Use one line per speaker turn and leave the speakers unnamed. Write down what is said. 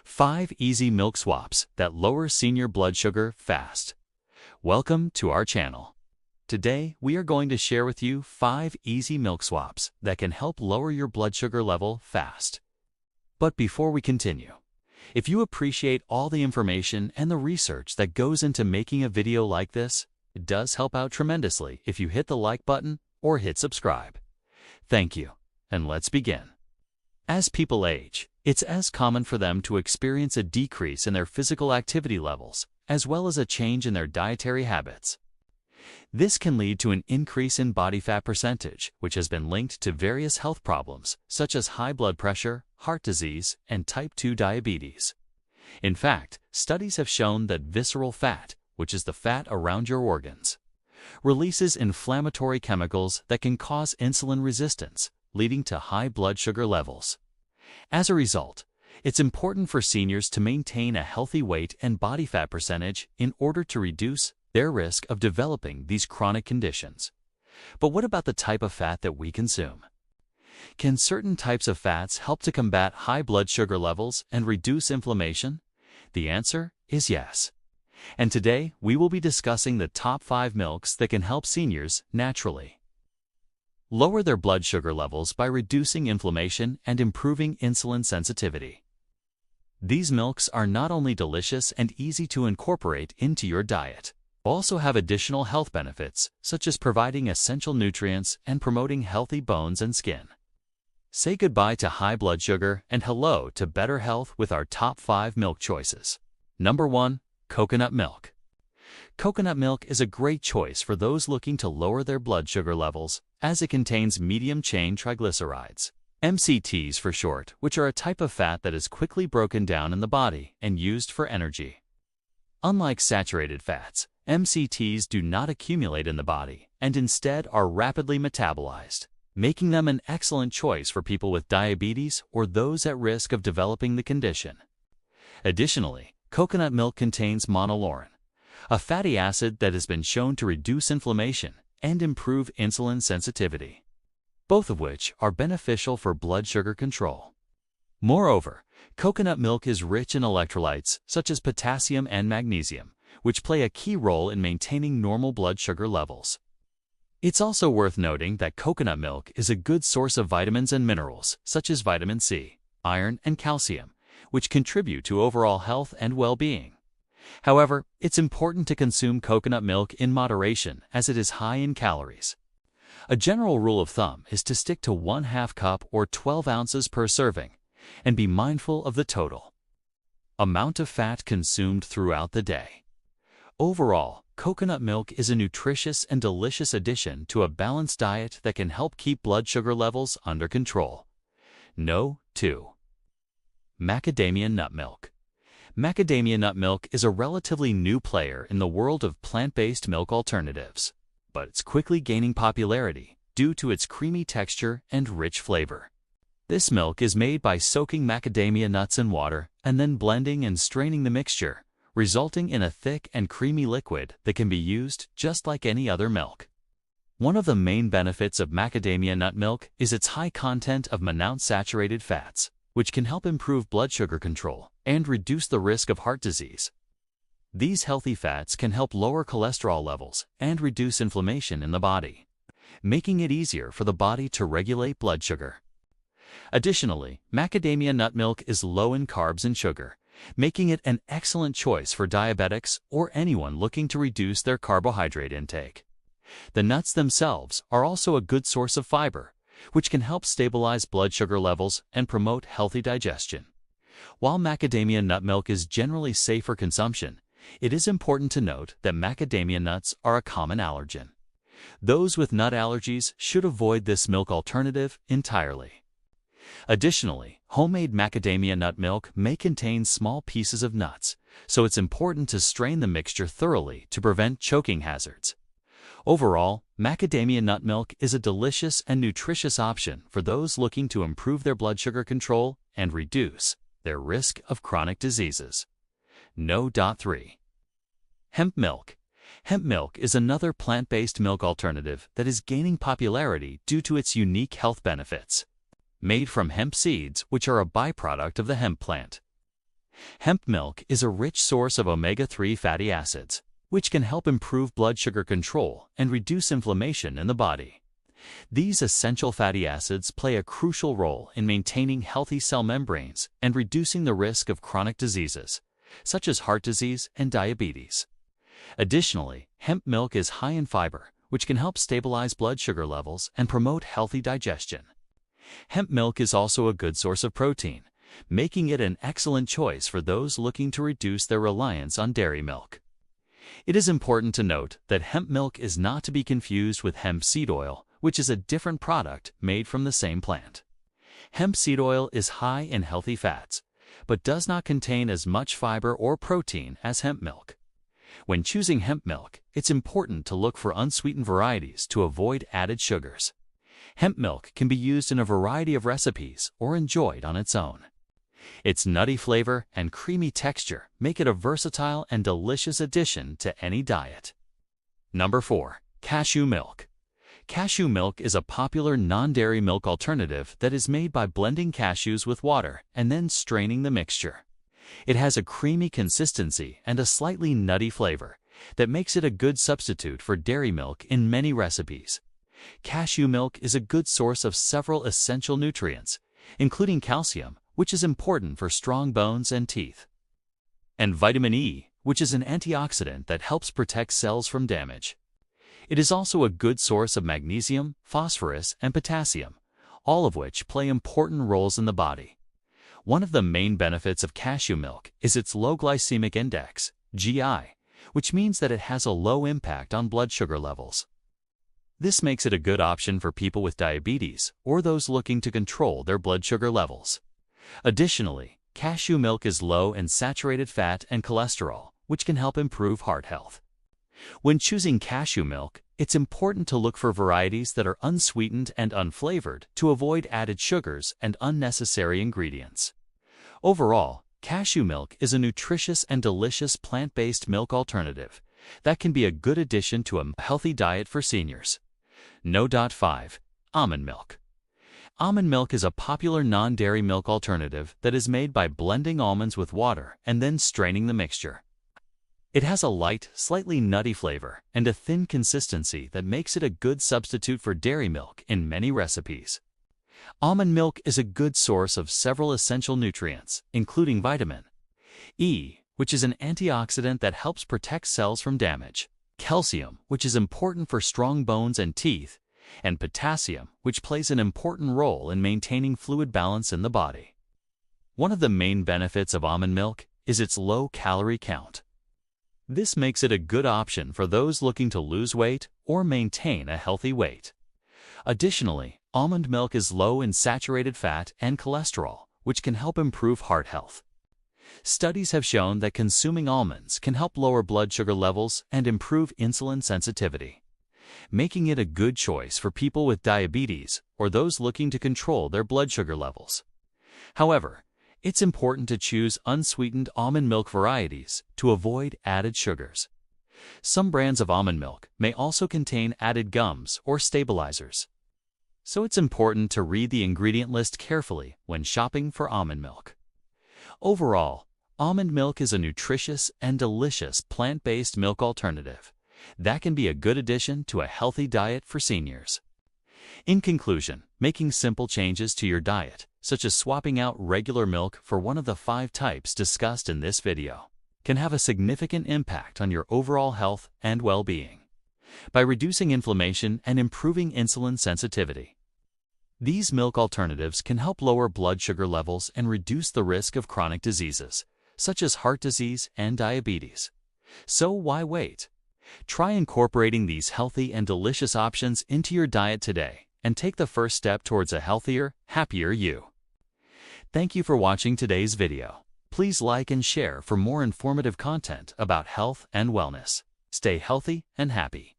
5 easy milk swaps that lower senior blood sugar fast. Welcome to our channel. Today, we are going to share with you 5 easy milk swaps that can help lower your blood sugar level fast. But before we continue, if you appreciate all the information and the research that goes into making a video like this, it does help out tremendously if you hit the like button or hit subscribe. Thank you, and let's begin. As people age, it's as common for them to experience a decrease in their physical activity levels, as well as a change in their dietary habits. This can lead to an increase in body fat percentage, which has been linked to various health problems, such as high blood pressure, heart disease, and type 2 diabetes. In fact, studies have shown that visceral fat, which is the fat around your organs, releases inflammatory chemicals that can cause insulin resistance, leading to high blood sugar levels. As a result, it's important for seniors to maintain a healthy weight and body fat percentage in order to reduce their risk of developing these chronic conditions. But what about the type of fat that we consume? Can certain types of fats help to combat high blood sugar levels and reduce inflammation? The answer is yes. And today, we will be discussing the top 5 milks that can help seniors naturally lower their blood sugar levels by reducing inflammation and improving insulin sensitivity. These milks are not only delicious and easy to incorporate into your diet, but also have additional health benefits, such as providing essential nutrients and promoting healthy bones and skin. Say goodbye to high blood sugar and hello to better health with our top 5 milk choices. Number 1. Coconut milk. Coconut milk is a great choice for those looking to lower their blood sugar levels, as it contains medium-chain triglycerides, MCTs for short, which are a type of fat that is quickly broken down in the body and used for energy. Unlike saturated fats, MCTs do not accumulate in the body and instead are rapidly metabolized, making them an excellent choice for people with diabetes or those at risk of developing the condition. Additionally, coconut milk contains monolaurin, a fatty acid that has been shown to reduce inflammation and improve insulin sensitivity, both of which are beneficial for blood sugar control. Moreover, coconut milk is rich in electrolytes such as potassium and magnesium, which play a key role in maintaining normal blood sugar levels. It's also worth noting that coconut milk is a good source of vitamins and minerals such as vitamin C, iron, and calcium, which contribute to overall health and well-being. However, it's important to consume coconut milk in moderation as it is high in calories. A general rule of thumb is to stick to 1/2 cup or 12 ounces per serving, and be mindful of the total amount of fat consumed throughout the day. Overall, coconut milk is a nutritious and delicious addition to a balanced diet that can help keep blood sugar levels under control. No. 2. Macadamia nut milk. Macadamia nut milk is a relatively new player in the world of plant-based milk alternatives, but it's quickly gaining popularity due to its creamy texture and rich flavor. This milk is made by soaking macadamia nuts in water and then blending and straining the mixture, resulting in a thick and creamy liquid that can be used just like any other milk. One of the main benefits of macadamia nut milk is its high content of monounsaturated fats, which can help improve blood sugar control and reduce the risk of heart disease. These healthy fats can help lower cholesterol levels and reduce inflammation in the body, making it easier for the body to regulate blood sugar. Additionally, macadamia nut milk is low in carbs and sugar, making it an excellent choice for diabetics or anyone looking to reduce their carbohydrate intake. The nuts themselves are also a good source of fiber, which can help stabilize blood sugar levels and promote healthy digestion. While macadamia nut milk is generally safe for consumption, it is important to note that macadamia nuts are a common allergen. Those with nut allergies should avoid this milk alternative entirely. Additionally, homemade macadamia nut milk may contain small pieces of nuts, so it's important to strain the mixture thoroughly to prevent choking hazards. Overall, macadamia nut milk is a delicious and nutritious option for those looking to improve their blood sugar control and reduce their risk of chronic diseases. No. 3. Hemp milk. Hemp milk is another plant-based milk alternative that is gaining popularity due to its unique health benefits. Made from hemp seeds, which are a byproduct of the hemp plant. Hemp milk is a rich source of omega-3 fatty acids, which can help improve blood sugar control and reduce inflammation in the body. These essential fatty acids play a crucial role in maintaining healthy cell membranes and reducing the risk of chronic diseases, such as heart disease and diabetes. Additionally, hemp milk is high in fiber, which can help stabilize blood sugar levels and promote healthy digestion. Hemp milk is also a good source of protein, making it an excellent choice for those looking to reduce their reliance on dairy milk. It is important to note that hemp milk is not to be confused with hemp seed oil, which is a different product made from the same plant. Hemp seed oil is high in healthy fats, but does not contain as much fiber or protein as hemp milk. When choosing hemp milk, it's important to look for unsweetened varieties to avoid added sugars. Hemp milk can be used in a variety of recipes or enjoyed on its own. Its nutty flavor and creamy texture make it a versatile and delicious addition to any diet. Number 4. Cashew milk. Cashew milk is a popular non-dairy milk alternative that is made by blending cashews with water and then straining the mixture. It has a creamy consistency and a slightly nutty flavor that makes it a good substitute for dairy milk in many recipes. Cashew milk is a good source of several essential nutrients, including calcium, which is important for strong bones and teeth, and vitamin E, which is an antioxidant that helps protect cells from damage. It is also a good source of magnesium, phosphorus, and potassium, all of which play important roles in the body. One of the main benefits of cashew milk is its low glycemic index, GI, which means that it has a low impact on blood sugar levels. This makes it a good option for people with diabetes or those looking to control their blood sugar levels. Additionally, cashew milk is low in saturated fat and cholesterol, which can help improve heart health. When choosing cashew milk, it's important to look for varieties that are unsweetened and unflavored to avoid added sugars and unnecessary ingredients. Overall, cashew milk is a nutritious and delicious plant-based milk alternative that can be a good addition to a healthy diet for seniors. No. 5. Almond milk. Almond milk is a popular non-dairy milk alternative that is made by blending almonds with water and then straining the mixture. It has a light, slightly nutty flavor and a thin consistency that makes it a good substitute for dairy milk in many recipes. Almond milk is a good source of several essential nutrients, including vitamin E, which is an antioxidant that helps protect cells from damage, calcium, which is important for strong bones and teeth, and potassium, which plays an important role in maintaining fluid balance in the body. One of the main benefits of almond milk is its low calorie count. This makes it a good option for those looking to lose weight or maintain a healthy weight. Additionally, almond milk is low in saturated fat and cholesterol, which can help improve heart health. Studies have shown that consuming almonds can help lower blood sugar levels and improve insulin sensitivity, making it a good choice for people with diabetes or those looking to control their blood sugar levels. However, it's important to choose unsweetened almond milk varieties to avoid added sugars. Some brands of almond milk may also contain added gums or stabilizers, so it's important to read the ingredient list carefully when shopping for almond milk. Overall, almond milk is a nutritious and delicious plant-based milk alternative that can be a good addition to a healthy diet for seniors. In conclusion, making simple changes to your diet, such as swapping out regular milk for one of the 5 types discussed in this video, can have a significant impact on your overall health and well-being. By reducing inflammation and improving insulin sensitivity, these milk alternatives can help lower blood sugar levels and reduce the risk of chronic diseases, such as heart disease and diabetes. So why wait? Try incorporating these healthy and delicious options into your diet today and take the first step towards a healthier, happier you. Thank you for watching today's video. Please like and share for more informative content about health and wellness. Stay healthy and happy.